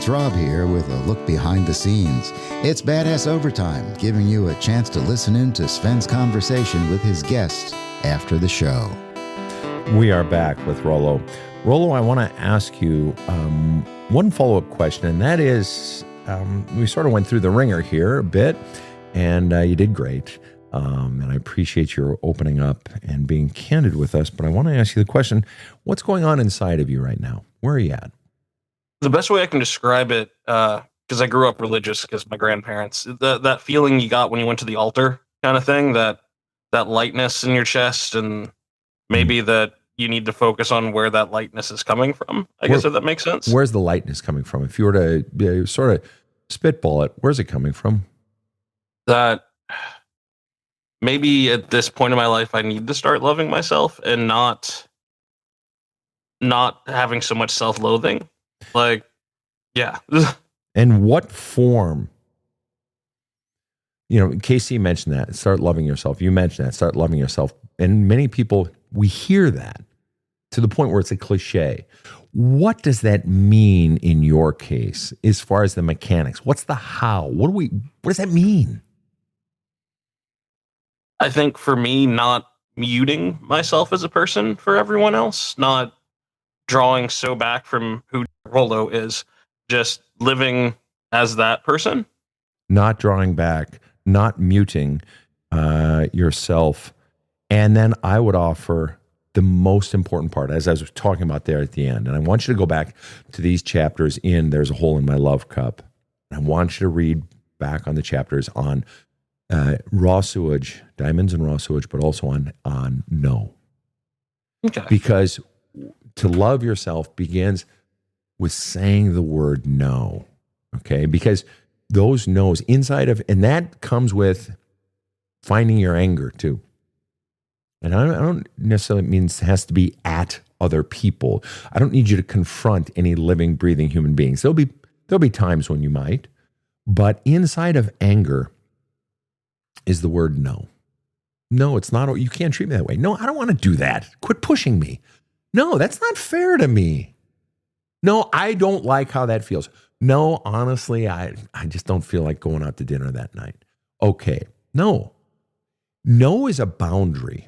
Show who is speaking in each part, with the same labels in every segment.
Speaker 1: it's Rob here with a look behind the scenes. It's Badass Overtime, giving you a chance to listen in to Sven's conversation with his guests after the show.
Speaker 2: We are back with Rollo. Rollo, I want to ask you one follow-up question, and that is, we sort of went through the ringer here a bit, and you did great. And I appreciate your opening up and being candid with us, but I want to ask you the question, what's going on inside of you right now? Where are you at?
Speaker 3: The best way I can describe it, because I grew up religious because my grandparents, that feeling you got when you went to the altar kind of thing, that lightness in your chest, and maybe that you need to focus on where that lightness is coming from, I guess, if that makes sense.
Speaker 2: Where's the lightness coming from? If you were to sort of spitball it, where's it coming from?
Speaker 3: That maybe at this point in my life, I need to start loving myself and not having so much self-loathing. Like, yeah.
Speaker 2: And what form? You know, KC mentioned that. Start loving yourself. You mentioned that. Start loving yourself. And many people, we hear that to the point where it's a cliche. What does that mean in your case as far as the mechanics? What's the how? What does that mean?
Speaker 3: I think for me, not muting myself as a person for everyone else, not drawing so back from who Rollo is, just living as that person.
Speaker 2: Not drawing back, not muting yourself. And then I would offer the most important part, as I was talking about there at the end. And I want you to go back to these chapters in There's a Hole in My Love Cup. And I want you to read back on the chapters on raw sewage, diamonds and raw sewage, but also on no.
Speaker 3: Okay.
Speaker 2: Because to love yourself begins with saying the word no. Okay? Because those no's inside of, and that comes with finding your anger too. And I don't necessarily mean it has to be at other people. I don't need you to confront any living, breathing human beings. There'll be times when you might, but inside of anger is the word no. No, it's not. You can't treat me that way. No, I don't want to do that. Quit pushing me. No, that's not fair to me. No, I don't like how that feels. No, honestly, I just don't feel like going out to dinner that night. Okay. No. No is a boundary.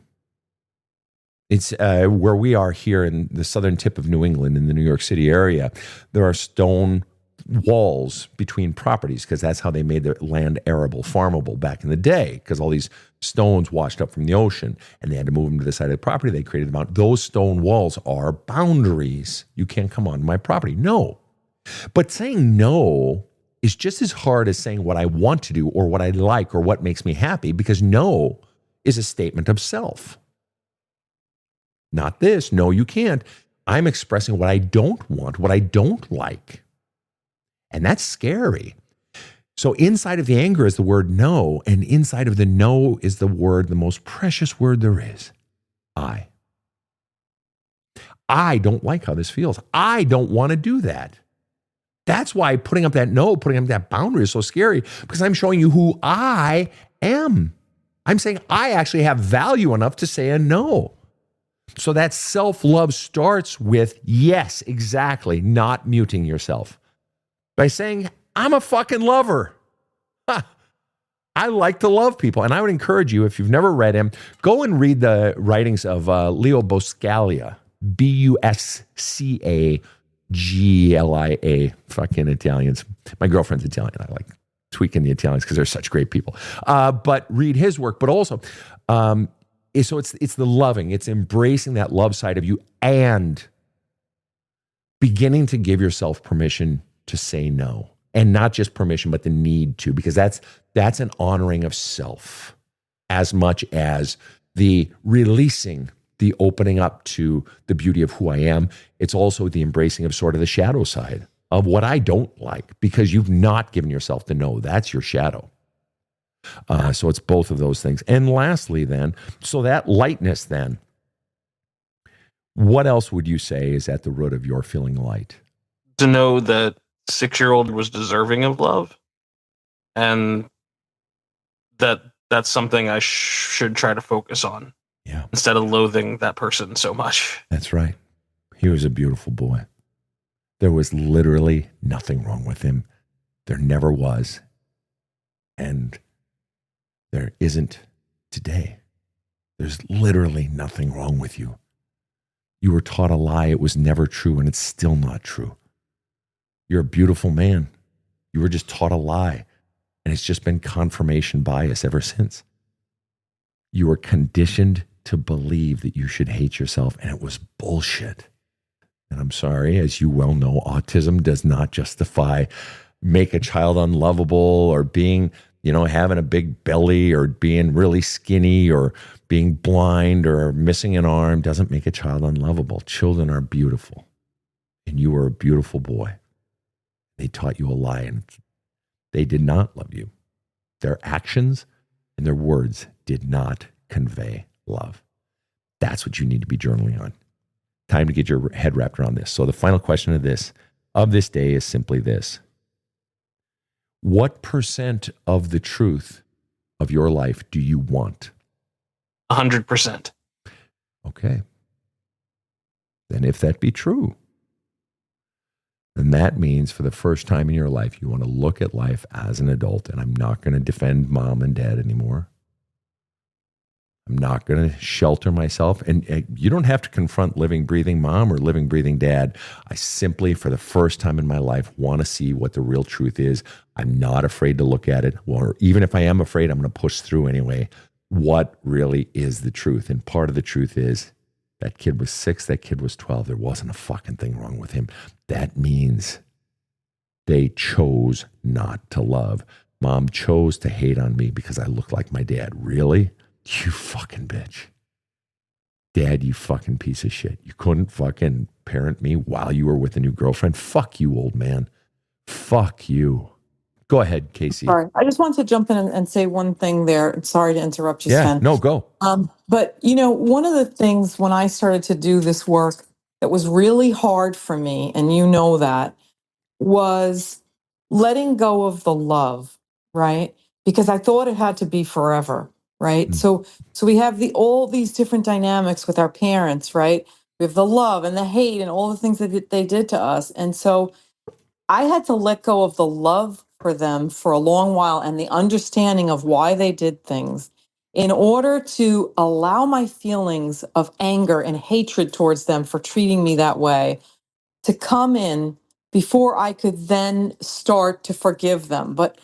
Speaker 2: It's where we are here in the southern tip of New England, in the New York City area. There are stone walls between properties because that's how they made the land arable, farmable back in the day, because all these stones washed up from the ocean and they had to move them to the side of the property. They created them out. Those stone walls are boundaries. You can't come on my property. No. But saying no is just as hard as saying what I want to do or what I like or what makes me happy, because no is a statement of self. Not this. No, you can't. I'm expressing what I don't want, what I don't like. And that's scary. So inside of the anger is the word no, and inside of the no is the word, the most precious word there is, I. I don't like how this feels. I don't want to do that. That's why putting up that no, putting up that boundary is so scary, because I'm showing you who I am. I'm saying I actually have value enough to say a no. So that self-love starts with, yes, exactly, not muting yourself. By saying, I'm a fucking lover. I like to love people. And I would encourage you, if you've never read him, go and read the writings of Leo Buscaglia, Buscaglia, fucking Italians. My girlfriend's Italian. I like tweaking the Italians because they're such great people. But read his work. But also, so it's the loving. It's embracing that love side of you and beginning to give yourself permission to say no. And not just permission, but the need to, because that's an honoring of self as much as the releasing, the opening up to the beauty of who I am. It's also the embracing of sort of the shadow side of what I don't like, because you've not given yourself the no. That's your shadow. So it's both of those things. And lastly then, so that lightness then, what else would you say is at the root of your feeling light?
Speaker 3: To know that 6-year-old was deserving of love, and that's something I should try to focus on.
Speaker 2: Yeah.
Speaker 3: Instead of loathing that person so much.
Speaker 2: That's right. He was a beautiful boy. There was literally nothing wrong with him. There never was. And there isn't today. There's literally nothing wrong with you. You were taught a lie. It was never true, and it's still not true. You're a beautiful man. You were just taught a lie, and it's just been confirmation bias ever since. You were conditioned to believe that you should hate yourself, and it was bullshit. And I'm sorry, as you well know, autism does not justify make a child unlovable or being, having a big belly or being really skinny or being blind or missing an arm doesn't make a child unlovable. Children are beautiful, and you are a beautiful boy. They taught you a lie, and they did not love you. Their actions and their words did not convey love. That's what you need to be journaling on. Time to get your head wrapped around this. So the final question of this day is simply this. What % of the truth of your life do you want?
Speaker 3: 100%.
Speaker 2: Okay. Then if that be true, then that means for the first time in your life, you want to look at life as an adult. And I'm not going to defend mom and dad anymore. I'm not going to shelter myself. And you don't have to confront living, breathing mom or living, breathing dad. I simply, for the first time in my life, want to see what the real truth is. I'm not afraid to look at it. Or even if I am afraid, I'm going to push through anyway. What really is the truth? And part of the truth is that kid was 6, that kid was 12. There wasn't a fucking thing wrong with him. That means they chose not to love. Mom chose to hate on me because I looked like my dad. Really? You fucking bitch. Dad, you fucking piece of shit. You couldn't fucking parent me while you were with a new girlfriend. Fuck you, old man. Fuck you. Go ahead, Casey.
Speaker 4: Sorry, I just want to jump in and say one thing there. Sorry to interrupt you, Sven.
Speaker 2: No, go.
Speaker 4: But, one of the things when I started to do this work that was really hard for me, and you know that, was letting go of the love, right? Because I thought it had to be forever, right? So we have all these different dynamics with our parents, right? We have the love and the hate and all the things that they did to us. And so I had to let go of the love for them for a long while and the understanding of why they did things in order to allow my feelings of anger and hatred towards them for treating me that way to come in before I could then start to forgive them. But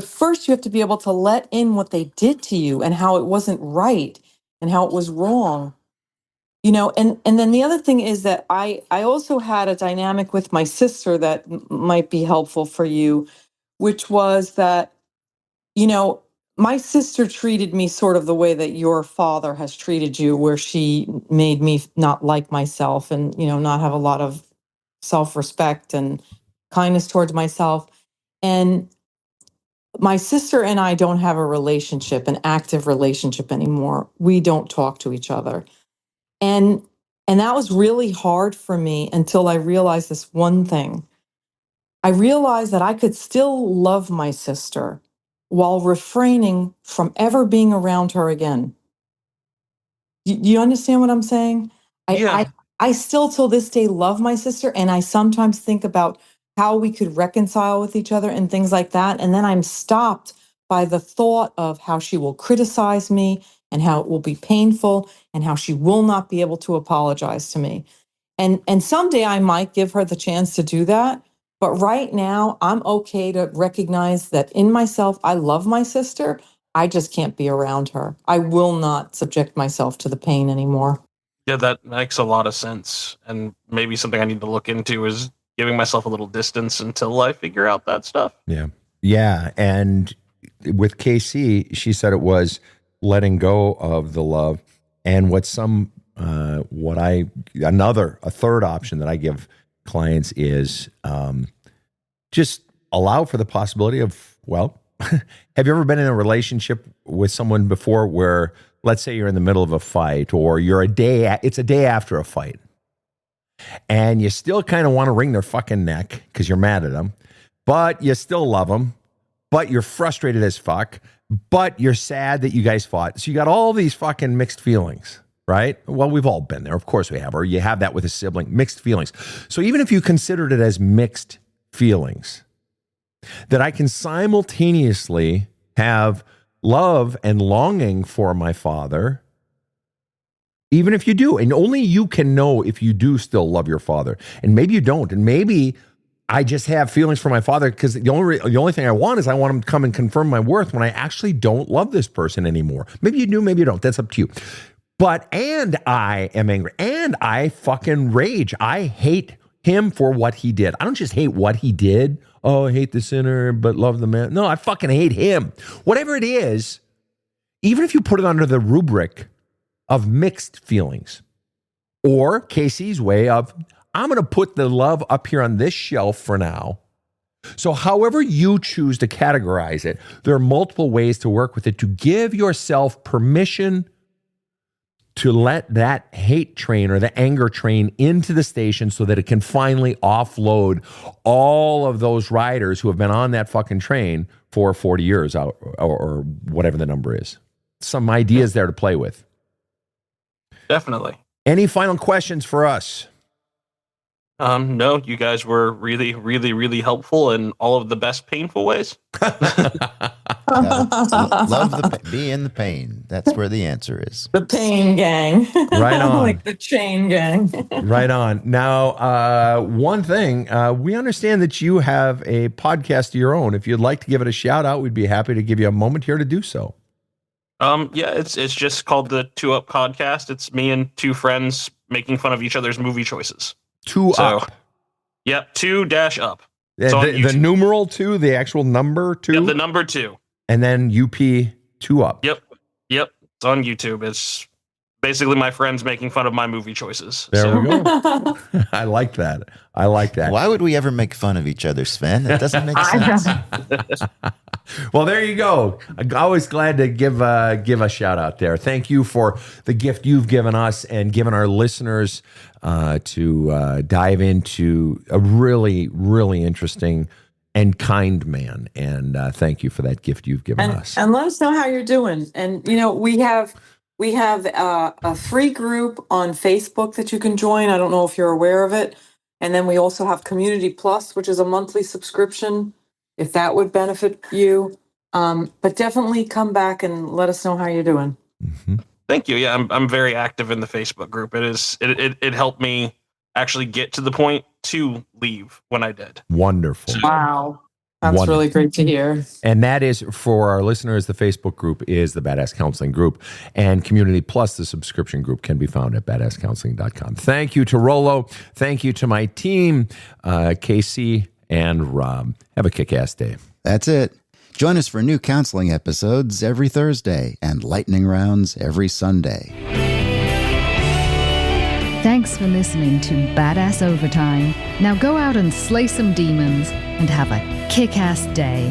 Speaker 4: first you have to be able to let in what they did to you and how it wasn't right and how it was wrong. And then the other thing is that I also had a dynamic with my sister that might be helpful for you, which was that, my sister treated me sort of the way that your father has treated you, where she made me not like myself and, not have a lot of self-respect and kindness towards myself. And my sister and I don't have a relationship, an active relationship anymore. We don't talk to each other. And that was really hard for me until I realized this one thing. I realized that I could still love my sister while refraining from ever being around her again. You understand what I'm saying?
Speaker 3: Yeah.
Speaker 4: I still till this day love my sister, and I sometimes think about how we could reconcile with each other and things like that. And then I'm stopped by the thought of how she will criticize me and how it will be painful and how she will not be able to apologize to me. And someday I might give her the chance to do that. But right now, I'm okay to recognize that in myself, I love my sister. I just can't be around her. I will not subject myself to the pain anymore.
Speaker 3: Yeah, that makes a lot of sense. And maybe something I need to look into is giving myself a little distance until I figure out that stuff.
Speaker 2: Yeah. Yeah. And with KC, she said it was letting go of the love. And a third option that I give clients is just allow for the possibility of, have you ever been in a relationship with someone before where, let's say you're in the middle of a fight or it's a day after a fight and you still kind of want to wring their fucking neck because you're mad at them, but you still love them, but you're frustrated as fuck, but you're sad that you guys fought. So you got all these fucking mixed feelings, right? Well, we've all been there. Of course we have. Or you have that with a sibling, mixed feelings. So even if you considered it as mixed feelings, that I can simultaneously have love and longing for my father, even if you do. And only you can know if you do still love your father. And maybe you don't. And maybe I just have feelings for my father because the only thing I want is I want him to come and confirm my worth when I actually don't love this person anymore. Maybe you do, maybe you don't. That's up to you. And I am angry and I fucking rage. I hate him for what he did. I don't just hate what he did. Oh, I hate the sinner, but love the man. No, I fucking hate him. Whatever it is, even if you put it under the rubric of mixed feelings, or Casey's way of, I'm going to put the love up here on this shelf for now. So however you choose to categorize it, there are multiple ways to work with it to give yourself permission to let that hate train or the anger train into the station so that it can finally offload all of those riders who have been on that fucking train for 40 years or whatever the number is. Some ideas there to play with.
Speaker 3: Definitely.
Speaker 2: Any final questions for us?
Speaker 3: No, you guys were really, really, really helpful in all of the best painful ways.
Speaker 1: Be in the pain. That's where the answer is.
Speaker 4: The pain gang.
Speaker 2: Right on.
Speaker 4: Like the chain gang.
Speaker 2: Right on. Now, one thing, we understand that you have a podcast of your own. If you'd like to give it a shout out, we'd be happy to give you a moment here to do so.
Speaker 3: Yeah, it's just called the 2 Up Podcast. It's me and 2 friends making fun of each other's movie choices.
Speaker 2: 2 Up.
Speaker 3: Yep, 2-up.
Speaker 2: The numeral 2, the actual number 2?
Speaker 3: Yep, the number 2.
Speaker 2: And then UP 2 Up.
Speaker 3: Yep. It's on YouTube. It's basically my friends making fun of my movie choices.
Speaker 2: There we go. I like that.
Speaker 1: Why would we ever make fun of each other, Sven? It doesn't make sense.
Speaker 2: Well, there you go. I'm always glad to give a shout out there. Thank you for the gift you've given us and given our listeners to dive into a really, really interesting and kind man. And thank you for that gift you've given us.
Speaker 4: And let us know how you're doing. And, we have a free group on Facebook that you can join. I don't know if you're aware of it. And then we also have Community Plus, which is a monthly subscription, if that would benefit you. But definitely come back and let us know how you're doing.
Speaker 2: Mm-hmm.
Speaker 3: Thank you. Yeah, I'm very active in the Facebook group. It helped me actually get to the point to leave when I did.
Speaker 2: Wonderful.
Speaker 4: Wow. That's really great to hear.
Speaker 2: And that is, for our listeners, the Facebook group is the Badass Counseling Group, and Community Plus, the subscription group, can be found at badasscounseling.com. Thank you to Rollo. Thank you to my team, Casey and Rob. Have a kick-ass day.
Speaker 1: That's it. Join us for new counseling episodes every Thursday and lightning rounds every Sunday.
Speaker 5: Thanks for listening to Badass Overtime. Now go out and slay some demons and have a kick-ass day.